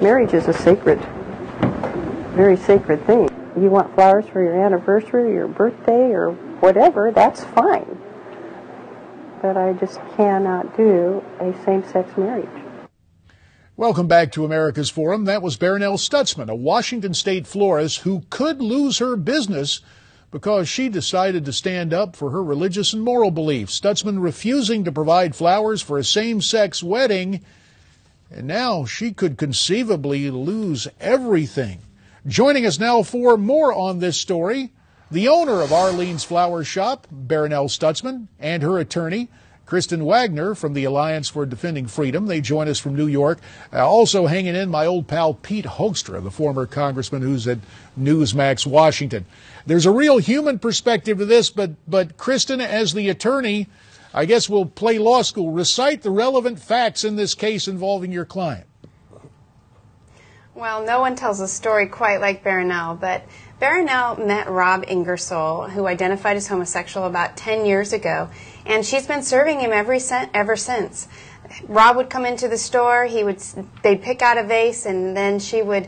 Marriage is a sacred, very sacred thing. You want flowers for your anniversary, your birthday, or whatever, that's fine. But I just cannot do a same-sex marriage. Welcome back to America's Forum. That was Barronelle Stutzman, a Washington state florist who could lose her business because she decided to stand up for her religious and moral beliefs. Stutzman refusing to provide flowers for a same-sex wedding, and now she could conceivably lose everything. Joining us now for more on this story, the owner of Arlene's Flower Shop, Barronelle Stutzman, and her attorney, Kristen Waggoner from the Alliance for Defending Freedom. They join us from New York. Also hanging in, my old pal Pete Hoekstra, the former congressman who's at Newsmax, Washington. There's a real human perspective to this, but Kristen, as the attorney, I guess we'll play law school. Recite the relevant facts in this case involving your client. Well, no one tells a story quite like Barronelle, but Barronelle met Rob Ingersoll, who identified as homosexual, about 10 years ago, and she's been serving him ever since. Rob would come into the store, they'd pick out a vase, and then he would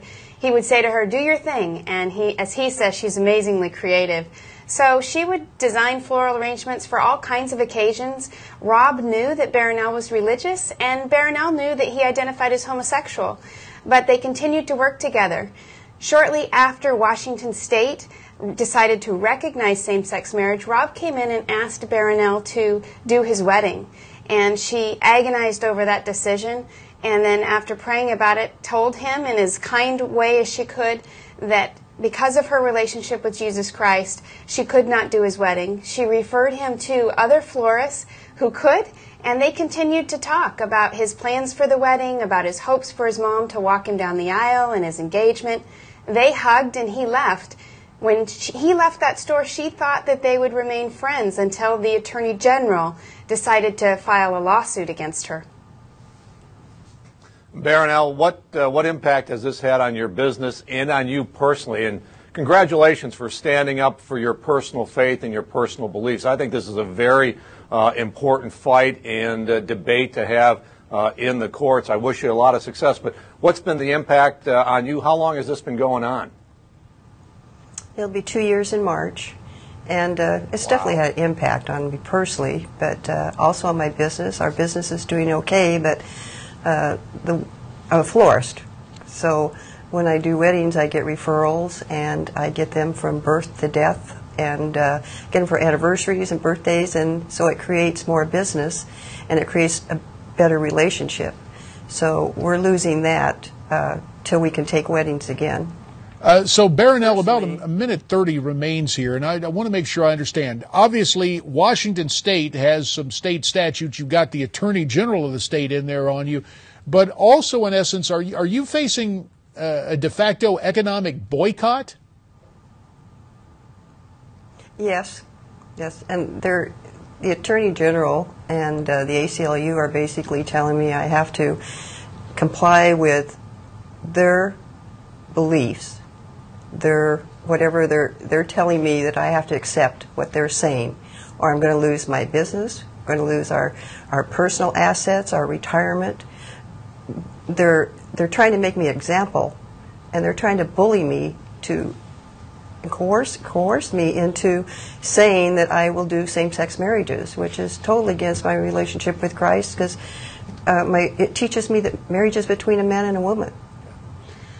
say to her, "Do your thing," and as he says, she's amazingly creative. So she would design floral arrangements for all kinds of occasions. Rob knew that Barronelle was religious, and Barronelle knew that he identified as homosexual, but they continued to work together. Shortly after Washington State decided to recognize same-sex marriage, Rob came in and asked Barronelle to do his wedding, and she agonized over that decision, and then after praying about it, told him in as kind way as she could that because of her relationship with Jesus Christ, she could not do his wedding. She referred him to other florists who could, and they continued to talk about his plans for the wedding, about his hopes for his mom to walk him down the aisle and his engagement. They hugged and he left. When he left that store, she thought that they would remain friends until the Attorney General decided to file a lawsuit against her. Barronelle, what impact has this had on your business and on you personally? And congratulations for standing up for your personal faith and your personal beliefs. I think this is a very important fight and debate to have in the courts. I wish you a lot of success. But what's been the impact on you? How long has this been going on? It'll be 2 years in March, and it's definitely had an impact on me personally, but also on my business. Our business is doing okay, but I'm a florist, so when I do weddings, I get referrals, and I get them from birth to death, and get them for anniversaries and birthdays, and so it creates more business, and it creates a better relationship. So we're losing that till we can take weddings again. So, Barronelle, about a minute 30 remains here, and I want to make sure I understand. Obviously, Washington State has some state statutes. You've got the Attorney General of the state in there on you. But also, in essence, are you facing a de facto economic boycott? Yes. And the Attorney General and the ACLU are basically telling me I have to comply with their beliefs. Whatever they're telling me, that I have to accept what they're saying, or I'm going to lose my business, I'm going to lose our personal assets, our retirement. They're trying to make me an example, and they're trying to bully me to coerce me into saying that I will do same-sex marriages, which is totally against my relationship with Christ, because it teaches me that marriage is between a man and a woman.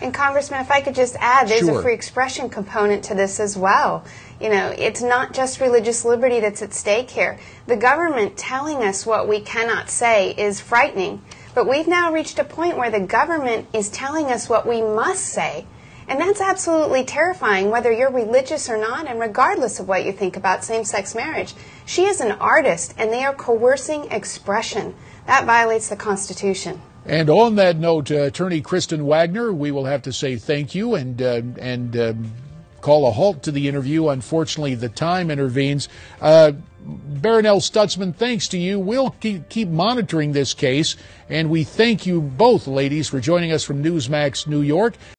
And Congressman, if I could just add, there's Sure. a free expression component to this as well. You know, it's not just religious liberty that's at stake here. The government telling us what we cannot say is frightening, but we've now reached a point where the government is telling us what we must say. And that's absolutely terrifying, whether you're religious or not, and regardless of what you think about same-sex marriage. She is an artist, and they are coercing expression. That violates the Constitution. And on that note, Attorney Kristen Waggoner, we will have to say thank you and call a halt to the interview. Unfortunately, the time intervenes. Barronelle Stutzman, thanks to you. We'll keep monitoring this case, and we thank you both, ladies, for joining us from Newsmax, New York.